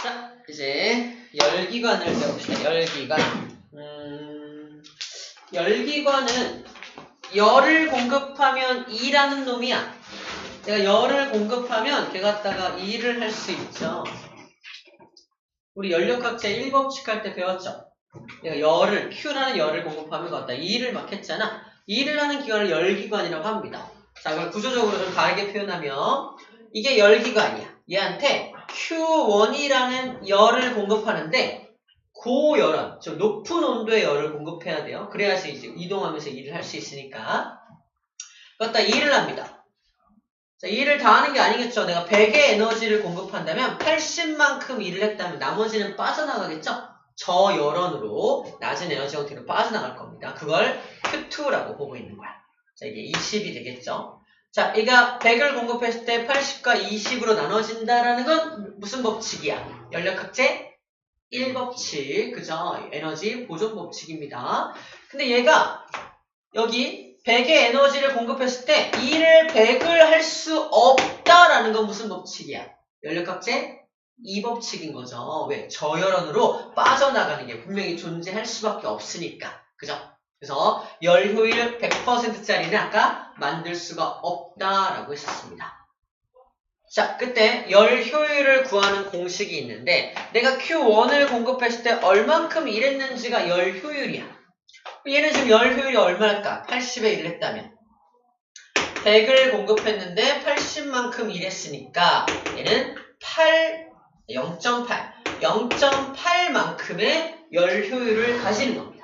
자, 이제 열기관을 배워봅시다. 열기관. 열기관은 열을 공급하면 E라는 놈이야. 내가 열을 공급하면 걔 갖다가 E를 할 수 있죠. 우리 연력학제 1법칙 할 때 배웠죠. 내가 열을, Q라는 열을 공급하면 갖다 E를 막 했잖아. E를 하는 기관을 열기관이라고 합니다. 자, 그걸 구조적으로 좀 다르게 표현하면 이게 열기관이야. 얘한테 Q1이라는 열을 공급하는데 고열원, 좀 높은 온도의 열을 공급해야 돼요. 그래야지 이제 이동하면서 일을 할 수 있으니까. 그렇다 일을 합니다. 자, 일을 다 하는 게 아니겠죠. 내가 100의 에너지를 공급한다면 80만큼 일을 했다면 나머지는 빠져나가겠죠. 저열원으로 낮은 에너지 형태로 빠져나갈 겁니다. 그걸 Q2라고 보고 있는 거야. 자, 이게 20이 되겠죠. 자, 얘가 100을 공급했을 때 80과 20으로 나눠진다라는 건 무슨 법칙이야? 연력학제 1법칙, 그죠? 에너지 보존 법칙입니다. 근데 얘가 여기 100의 에너지를 공급했을 때 이를 100을 할 수 없다라는 건 무슨 법칙이야? 연력학제 2법칙인 거죠. 왜? 저열원으로 빠져나가는 게 분명히 존재할 수밖에 없으니까. 그죠? 그래서 열 효율 100%짜리는 아까 만들 수가 없다라고 했었습니다. 자, 그때 열 효율을 구하는 공식이 있는데 내가 Q1을 공급했을 때 얼만큼 일했는지가 열 효율이야. 얘는 지금 열 효율이 얼마일까? 80에 일을 했다면 100을 공급했는데 80만큼 일했으니까 얘는 0.8만큼의 열 효율을 가지는 겁니다.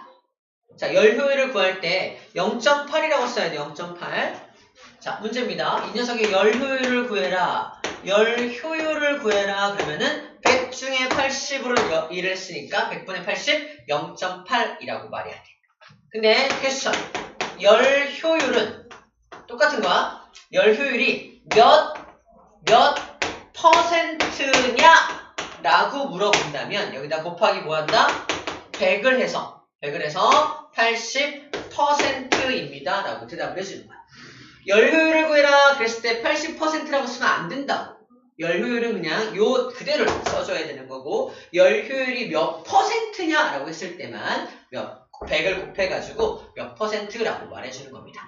자, 열 효율을 구할 때 0.8이라고 써야 돼요. 0.8. 자, 문제입니다. 이 녀석의 열 효율을 구해라. 열 효율을 구해라. 그러면은 100 중에 80으로 일을 했으니까 100분의 80, 0.8이라고 말해야 돼. 근데 퀘스천. 열 효율은 똑같은 거야. 열 효율이 몇 퍼센트냐? 라고 물어본다면 여기다 곱하기 뭐 한다? 100을 해서 80%입니다. 라고 대답을 해주는 거야. 열 효율을 구해라 그랬을 때 80%라고 쓰면 안 된다고. 열 효율은 그냥 요 그대로 써줘야 되는 거고 열 효율이 몇 퍼센트냐 라고 했을 때만 100을 곱해가지고 몇 퍼센트라고 말해주는 겁니다.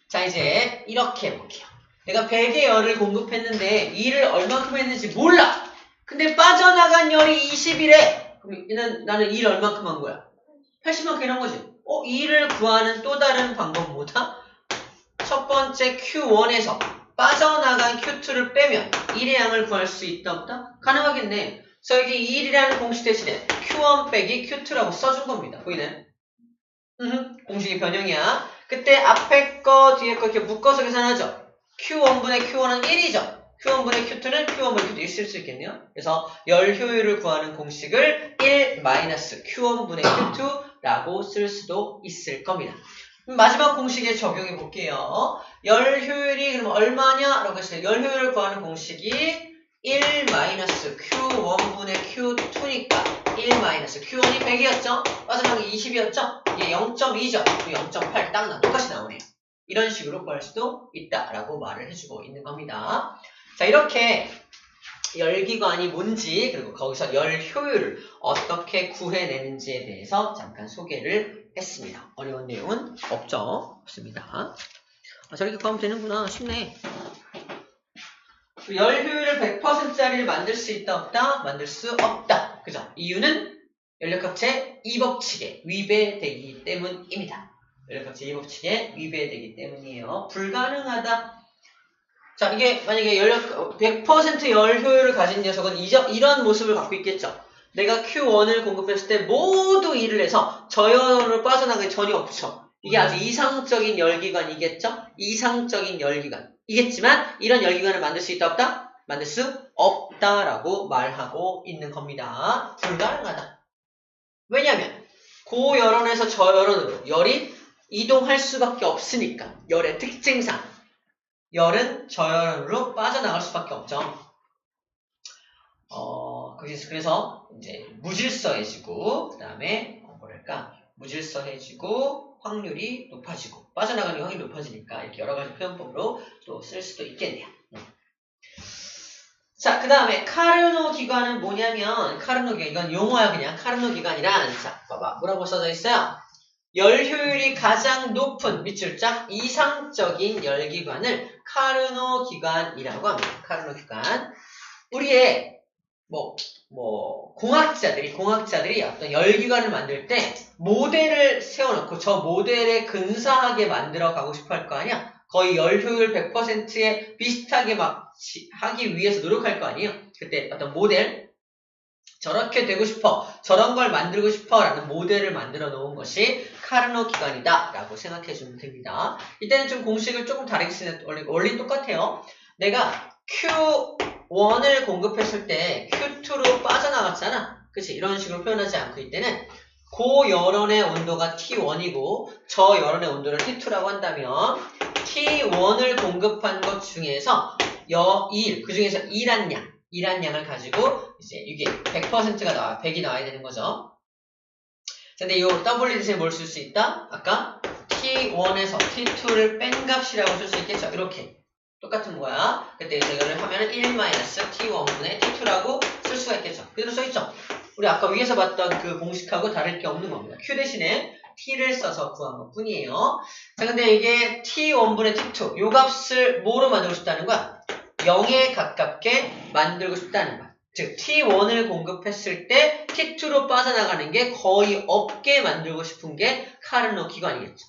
자, 이제 이렇게 해볼게요. 내가 100의 열을 공급했는데 일을 얼만큼 했는지 몰라. 근데 빠져나간 열이 20이래. 그럼 나는 일 얼만큼 한 거야? 80만큼 한 거지. 일을 구하는 또 다른 방법 뭐다? 첫 번째 Q1에서 빠져나간 Q2를 빼면 일의 양을 구할 수 있다 없다? 가능하겠네. 그래서 여기 1이라는 공식 대신에 Q1 빼기 Q2라고 써준 겁니다. 보이네? 공식이 변형이야. 그때 앞에 거 뒤에 거 이렇게 묶어서 계산하죠. Q1분의 Q1은 1이죠. Q1분의 Q2는 Q1분의 Q2 쓸 수 있겠네요. 그래서 열 효율을 구하는 공식을 1 마이너스 Q1분의 Q2라고 쓸 수도 있을 겁니다. 마지막 공식에 적용해 볼게요. 열 효율이 그럼 얼마냐? 라고 했을 때 열 효율을 구하는 공식이 1 마이너스 Q1분의 Q2니까 1 마이너스 Q1이 100이었죠? 빠져나간 게 20이었죠? 이게 0.2죠? 0.8 딱 똑같이 나오네요. 이런 식으로 구할 수도 있다라고 말을 해주고 있는 겁니다. 자, 이렇게 열기관이 뭔지 그리고 거기서 열 효율을 어떻게 구해내는지에 대해서 잠깐 소개를 했습니다. 어려운 내용은 없습니다. 저렇게 구하면 되는구나. 쉽네. 열 효율을 100%짜리를 만들 수 있다 없다? 만들 수 없다. 그죠? 이유는 연력학제 2법칙에 위배되기 때문입니다. 연력학제 2법칙에 위배되기 때문이에요. 불가능하다. 자, 이게 만약에 100% 열 효율을 가진 녀석은 이런 모습을 갖고 있겠죠. 내가 Q1을 공급했을 때 모두 일을 해서 저열원으로 빠져나가기 전혀 없죠. 이게 아주 이상적인 열기관이겠죠? 이상적인 열기관. 이겠지만 이런 열기관을 만들 수 있다 없다? 만들 수 없다라고 말하고 있는 겁니다. 불가능하다. 왜냐하면 고열원에서 저열원으로 열이 이동할 수밖에 없으니까 열의 특징상 열은 저열원으로 빠져나갈 수밖에 없죠. 그래서 이제 무질서해지고 그다음에 무질서해지고 확률이 높아지고 빠져나가는 확률이 높아지니까 이렇게 여러 가지 표현법으로 또 쓸 수도 있겠네요. 자, 그 다음에 카르노 기관은 뭐냐면, 카르노 기관, 이건 용어야 그냥. 카르노 기관이란, 자, 봐봐. 뭐라고 써져 있어요? 열 효율이 가장 높은 밑줄자 이상적인 열기관을 카르노 기관이라고 합니다. 카르노 기관. 우리의 공학자들이 어떤 열기관을 만들 때 모델을 세워놓고 저 모델에 근사하게 만들어 가고 싶어 할 거 아니야? 거의 열 효율 100%에 비슷하게 막 하기 위해서 노력할 거 아니에요? 그때 어떤 모델, 저렇게 되고 싶어, 저런 걸 만들고 싶어 라는 모델을 만들어 놓은 것이 카르노 기관이다 라고 생각해 주면 됩니다. 이때는 좀 공식을 조금 다르게 쓰는 원리 똑같아요. 내가 Q1을 공급했을 때 Q2로 빠져나갔잖아. 그치? 이런 식으로 표현하지 않고 이때는 고열원의 온도가 T1이고 저 열원의 온도를 T2라고 한다면 T1을 공급한 것 중에서 그 중에서 E란 양을 가지고 이제 이게 100%가 나와요. 100이 나와야 되는 거죠. 근데 이 W 대신에 뭘 쓸 수 있다? 아까 T1에서 T2를 뺀 값이라고 쓸 수 있겠죠. 이렇게 똑같은 거야. 그때 이제 이거를 하면은 1-T1분의 T2라고 쓸 수가 있겠죠. 그대로 써있죠. 우리 아까 위에서 봤던 그 공식하고 다를 게 없는 겁니다. Q 대신에 T를 써서 구한 것 뿐이에요. 자, 근데 이게 T1분의 T2, 요 값을 뭐로 만들고 싶다는 거야? 0에 가깝게 만들고 싶다는 거야. 즉, T1을 공급했을 때 T2로 빠져나가는 게 거의 없게 만들고 싶은 게 카르노 기관이겠죠.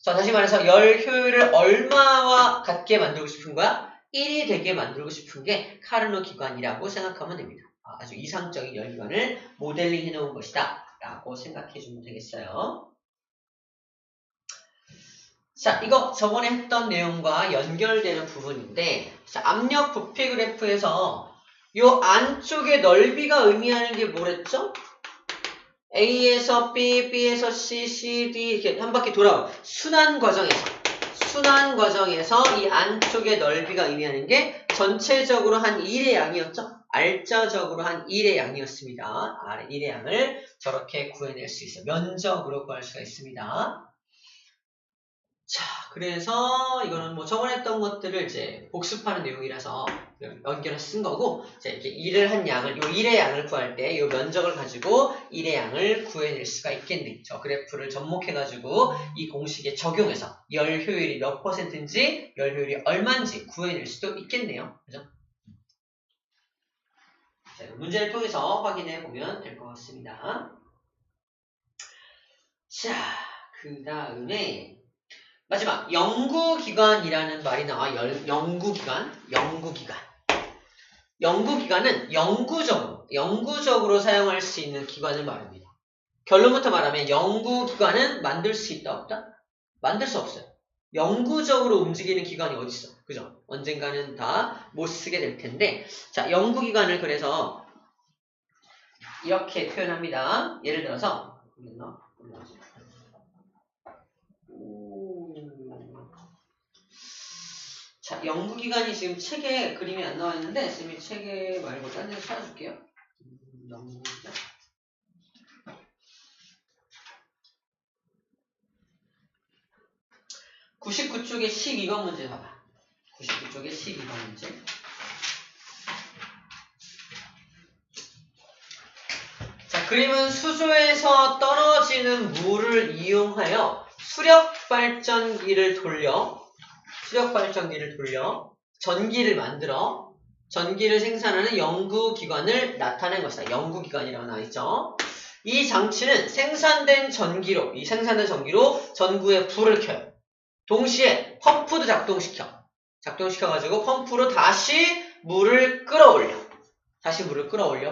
자, 다시 말해서 열 효율을 얼마와 같게 만들고 싶은 거야? 1이 되게 만들고 싶은 게 카르노 기관이라고 생각하면 됩니다. 아주 이상적인 열기관을 모델링 해놓은 것이다 라고 생각해 주면 되겠어요. 자, 이거 저번에 했던 내용과 연결되는 부분인데, 자, 압력 부피 그래프에서 요 안쪽의 넓이가 의미하는 게 뭐랬죠? A에서 B, B에서 C, C, D 이렇게 한 바퀴 돌아온 순환 과정에서 이 안쪽의 넓이가 의미하는 게 전체적으로 한 1의 양이었죠? 알짜적으로 한 1의 양이었습니다. 1의 양을 저렇게 구해낼 수 있어요. 면적으로 구할 수가 있습니다. 자, 그래서 이거는 뭐 저번에 했던 것들을 이제 복습하는 내용이라서 연결해서 쓴 거고, 자, 이렇게 1을 한 양을, 요 1의 양을 구할 때 요 면적을 가지고 1의 양을 구해낼 수가 있겠네. 저 그래프를 접목해가지고 이 공식에 적용해서 열 효율이 몇 %인지, 열 효율이 얼마인지 구해낼 수도 있겠네요. 그죠? 자, 문제를 통해서 확인해 보면 될 것 같습니다. 자, 그 다음에 마지막 연구기관이라는 말이 나와. 연구기관은 영구적으로 사용할 수 있는 기관을 말합니다. 결론부터 말하면 연구기관은 만들 수 있다 없다? 만들 수 없어요. 영구적으로 움직이는 기관이 어디 있어? 그죠? 언젠가는 다 못 쓰게 될 텐데, 자, 연구기관을 그래서 이렇게 표현합니다. 예를 들어서 자, 연구기관이 지금 책에 그림이 안 나와 있는데, 쌤이 책에 말고 딴 데서 찾아줄게요. 연구기관. (99쪽에) 12번 문제 봐봐. 99쪽에 12번 문제. 자, 그림은 수조에서 떨어지는 물을 이용하여 수력 발전기를 돌려 전기를 만들어 전기를 생산하는 연구기관을 나타낸 것이다. 연구기관이라고 나와있죠. 이 장치는 생산된 전기로 전구에 불을 켜요. 동시에 펌프도 작동시켜가지고 펌프로 다시 물을 끌어올려.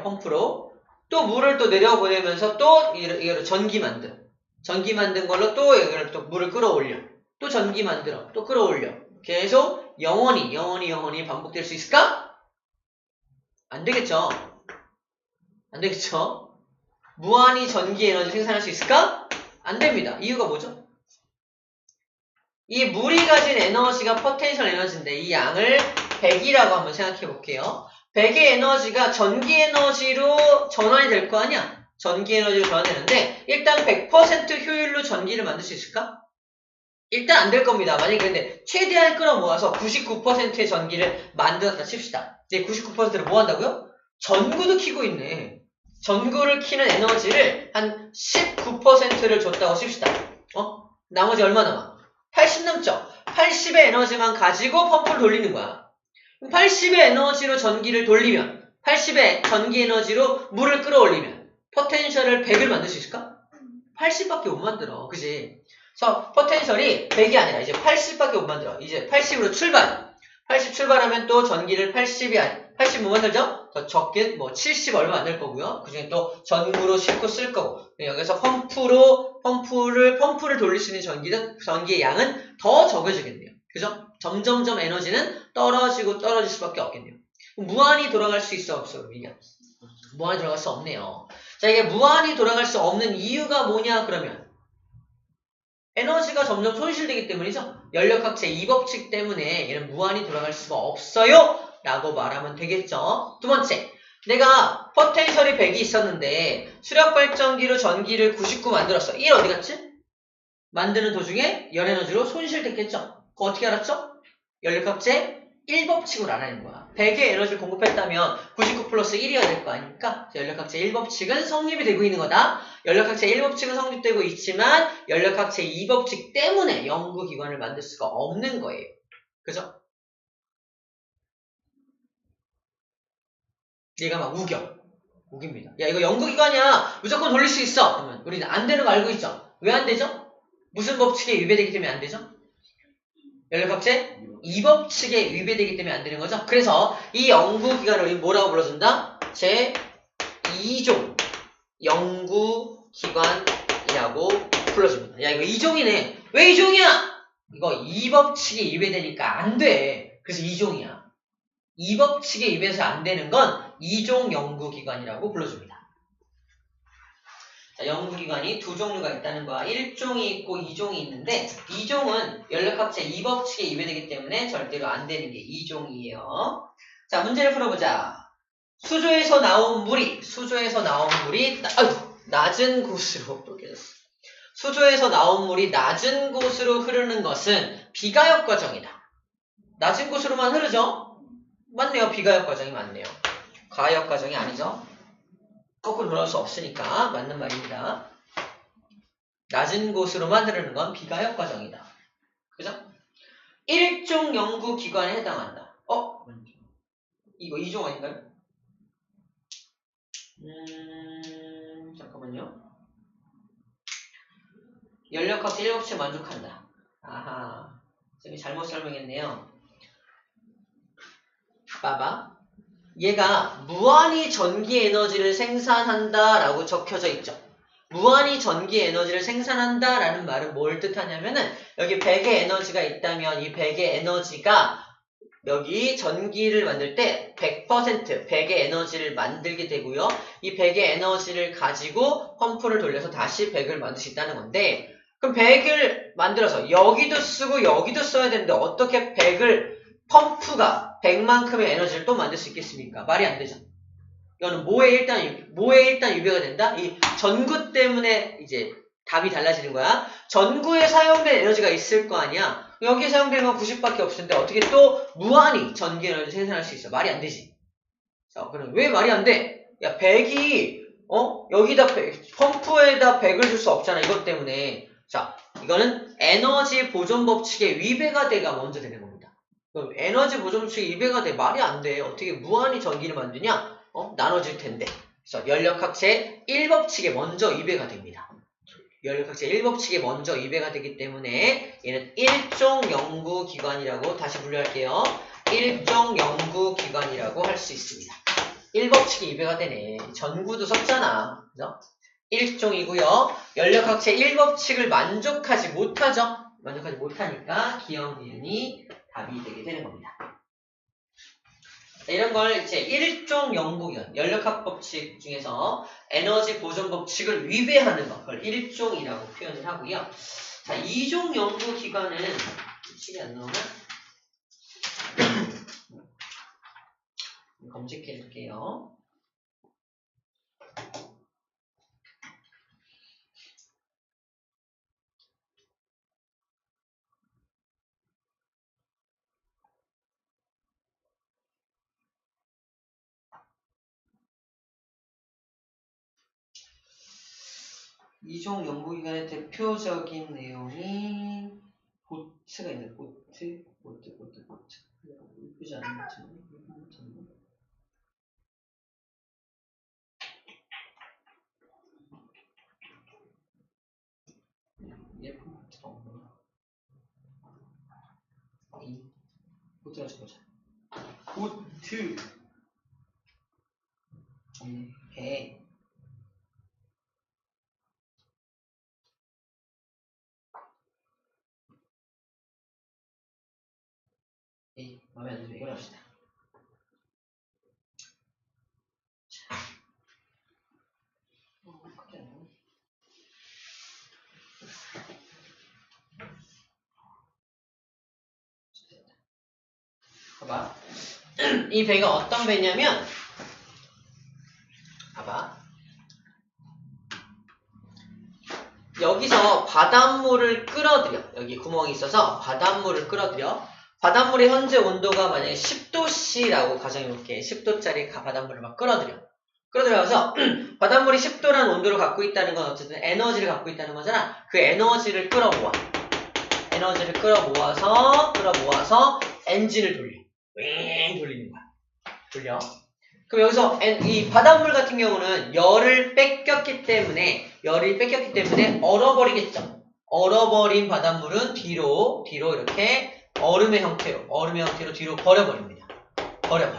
펌프로. 또 물을 또 내려보내면서 또 이거를 전기 만든 걸로 또 이거를 또 물을 끌어올려. 또 전기 만들어. 또 끌어올려. 계속 영원히 반복될 수 있을까? 안 되겠죠. 무한히 전기 에너지 생산할 수 있을까? 안 됩니다. 이유가 뭐죠? 이 물이 가진 에너지가 포텐셜 에너지인데 이 양을 100이라고 한번 생각해 볼게요. 100의 에너지가 전기 에너지로 전환이 될 거 아니야? 전기 에너지로 전환되는데 일단 100% 효율로 전기를 만들 수 있을까? 일단 안 될 겁니다. 만약에 근데 최대한 끌어모아서 99%의 전기를 만들었다 칩시다. 이제 99%를 뭐 한다고요? 전구도 켜고 있네. 전구를 켜는 에너지를 한 19%를 줬다고 칩시다. 나머지 얼마 남아? 80 남죠? 80의 에너지만 가지고 펌프를 돌리는 거야. 80의 에너지로 전기를 돌리면 80의 전기 에너지로 물을 끌어올리면 포텐셜을 100을 만들 수 있을까? 80밖에 못 만들어. 그지? 그래서 포텐셜이 100이 아니라 이제 80밖에 못 만들어. 이제 80으로 출발. 80 출발하면 또 전기를 80이 아니 80 못 만들죠? 더 적게 뭐 70 얼마 안 될 거고요. 그중에 또 전구로 싣고 쓸 거고. 여기서 펌프를 돌릴 수 있는 전기의 양은 더 적어지겠네요. 그죠? 점점점 에너지는 떨어질 수밖에 없겠네요. 무한히 돌아갈 수 있어 없어? 이게 무한히 돌아갈 수 없네요. 자, 이게 무한히 돌아갈 수 없는 이유가 뭐냐 그러면 에너지가 점점 손실되기 때문이죠. 연력학체 2법칙 때문에 얘는 무한히 돌아갈 수가 없어요 라고 말하면 되겠죠. 두 번째, 내가 포텐셜이 100이 있었는데 수력발전기로 전기를 99 만들었어. 1 어디 갔지? 만드는 도중에 열에너지로 손실됐겠죠. 그거 어떻게 알았죠? 연력학체 1법칙으로 알아낸 거야. 100의 에너지를 공급했다면 99 플러스 1이어야 될 거 아닙니까? 연력학체 1법칙은 성립이 되고 있는 거다. 연력학체 1법칙은 성립되고 있지만 연력학체 2법칙 때문에 연구기관을 만들 수가 없는 거예요. 그죠? 얘가 막 우깁니다. 야, 이거 연구기관이야. 무조건 돌릴 수 있어. 그러면 우리는 안 되는 거 알고 있죠? 왜 안 되죠? 무슨 법칙에 위배되기 때문에 안 되죠? 연력학체 2법칙에 위배되기 때문에 안 되는 거죠. 그래서 이 연구기관을 우리 뭐라고 불러준다? 제2종 연구기관이라고 불러줍니다. 야, 이거 2종이네. 왜 2종이야? 이거 2법칙에 위배되니까 안 돼. 그래서 2종이야. 2법칙에 위배해서 안 되는 건 2종 연구기관이라고 불러줍니다. 자, 연구기관이 두 종류가 있다는 거야. 1종이 있고 2종이 있는데 2종은 연력학체 2법칙에 위배되기 때문에 절대로 안 되는 게 2종이에요. 자, 문제를 풀어보자. 수조에서 나온 물이 낮은 곳으로 또 깨졌어. 수조에서 나온 물이 낮은 곳으로 흐르는 것은 비가역 과정이다. 낮은 곳으로만 흐르죠? 맞네요. 비가역 과정이 맞네요. 가역 과정이 아니죠. 거꾸로 돌아올 수 없으니까 맞는 말입니다. 낮은 곳으로만 흐르는 건 비가역 과정이다. 그죠? 1종 연구기관에 해당한다. 이거 2종 아닌가요? 잠깐만요. 연력학체 1법칙 만족한다. 아하, 쌤이 잘못 설명했네요. 봐봐. 얘가 무한히 전기 에너지를 생산한다 라고 적혀져 있죠. 무한히 전기 에너지를 생산한다 라는 말은 뭘 뜻하냐면은 여기 100의 에너지가 있다면 이 100의 에너지가 여기 전기를 만들 때 100% 100의 에너지를 만들게 되고요. 이 100의 에너지를 가지고 펌프를 돌려서 다시 100을 만들 수 있다는 건데 그럼 100을 만들어서 여기도 쓰고 여기도 써야 되는데 어떻게 100을 펌프가 100만큼의 에너지를 또 만들 수 있겠습니까? 말이 안 되죠. 이거는 뭐에 일단 유배가 된다? 이 전구 때문에 이제 답이 달라지는 거야. 전구에 사용된 에너지가 있을 거 아니야. 여기에 사용되는 건 90밖에 없을 텐데 어떻게 또 무한히 전기 에너지 생산할 수 있어? 말이 안 되지. 자, 그럼 왜 말이 안 돼? 야, 100이 여기다 펌프에다 100을 줄 수 없잖아. 이것 때문에. 자, 이거는 에너지 보존 법칙의 위배가 돼가 먼저 되는 겁니다. 그럼 에너지 보존 법칙의 위배가 돼. 말이 안 돼. 어떻게 무한히 전기를 만드냐? 나눠질 텐데. 그래서 연력학체 1법칙에 먼저 위배가 됩니다. 연력학체 1법칙에 먼저 위배가 되기 때문에 얘는 1종 연구기관이라고 다시 분류할게요. 1종 연구기관이라고 할 수 있습니다. 1법칙이 위배가 되네. 전구도 썼잖아. 그죠? 1종이고요. 연력학체 1법칙을 만족하지 못하죠. 만족하지 못하니까 기억 니은이 답이 되게 되는 겁니다. 이런 걸 이제 1종 연구기관, 연력학 법칙 중에서 에너지 보존 법칙을 위배하는 것, 그걸 1종이라고 표현을 하고요. 자, 2종 연구기관은 식이 안 나오나? 검색해 줄게요. 이종 연구기관의 대표적인 내용이 보트가 있네. 보트. 예쁘지 않은 거지만 예쁜 보트가 없나? 이 보트가 보자. 보트. 배. 마음에 안 들면 이걸 합시다. 봐봐. 이 배가 어떤 배냐면, 봐봐. 여기서 바닷물을 끌어들여. 여기 구멍이 있어서 바닷물을 끌어들여. 바닷물의 현재 온도가 만약에 10도씨라고 가정해볼게. 10도짜리 바닷물을 막 끌어들여. 끌어들여서 바닷물이 10도라는 온도를 갖고 있다는 건 어쨌든 에너지를 갖고 있다는 거잖아. 그 에너지를 끌어모아. 에너지를 끌어모아서 엔진을 돌려. 윙 돌리는 거야. 돌려. 그럼 여기서 이 바닷물 같은 경우는 열이 뺏겼기 때문에 얼어버리겠죠. 얼어버린 바닷물은 뒤로 이렇게 얼음의 형태로 뒤로 버려버립니다. 버려.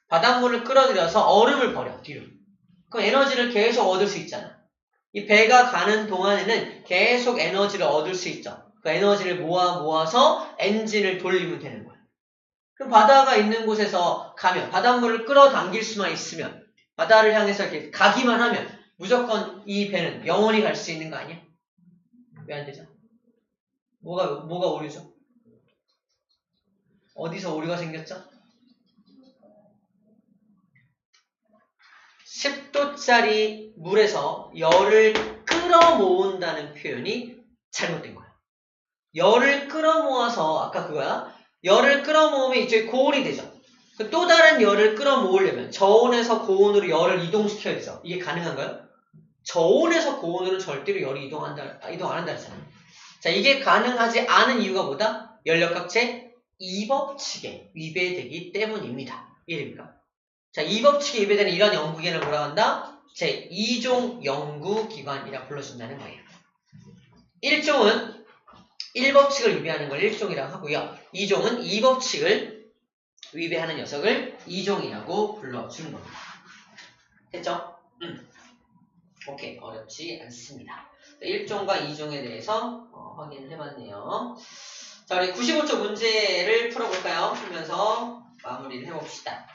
바닷물을 끌어들여서 얼음을 버려 뒤로. 그럼 에너지를 계속 얻을 수 있잖아. 이 배가 가는 동안에는 계속 에너지를 얻을 수 있죠. 그 에너지를 모아서 엔진을 돌리면 되는 거야. 그럼 바다가 있는 곳에서 가면, 바닷물을 끌어당길 수만 있으면, 바다를 향해서 이렇게 가기만 하면 무조건 이 배는 영원히 갈 수 있는 거 아니야? 왜 안 되죠? 뭐가 오류죠? 어디서 오류가 생겼죠? 10도짜리 물에서 열을 끌어모은다는 표현이 잘못된 거야. 열을 끌어모아서, 아까 그거야. 열을 끌어모으면 이쪽에 고온이 되죠. 또 다른 열을 끌어모으려면 저온에서 고온으로 열을 이동시켜야 되죠. 이게 가능한가요? 저온에서 고온으로 절대로 열이 이동 안 한다 했잖아요. 자, 이게 가능하지 않은 이유가 뭐다? 연력학체 2법칙에 위배되기 때문입니다. 이해됩니까? 자, 이 법칙에 위배되는 이런 연구기관을 뭐라고 한다? 제2종 연구기관이라 불러준다는 거예요. 1종은 1법칙을 위배하는 걸 1종이라고 하고요. 2종은 2법칙을 위배하는 녀석을 2종이라고 불러주는 겁니다. 됐죠? 오케이. 어렵지 않습니다. 1종과 2종에 대해서 확인을 해봤네요. 자, 우리 95초 문제를 풀어볼까요? 풀면서 마무리를 해봅시다.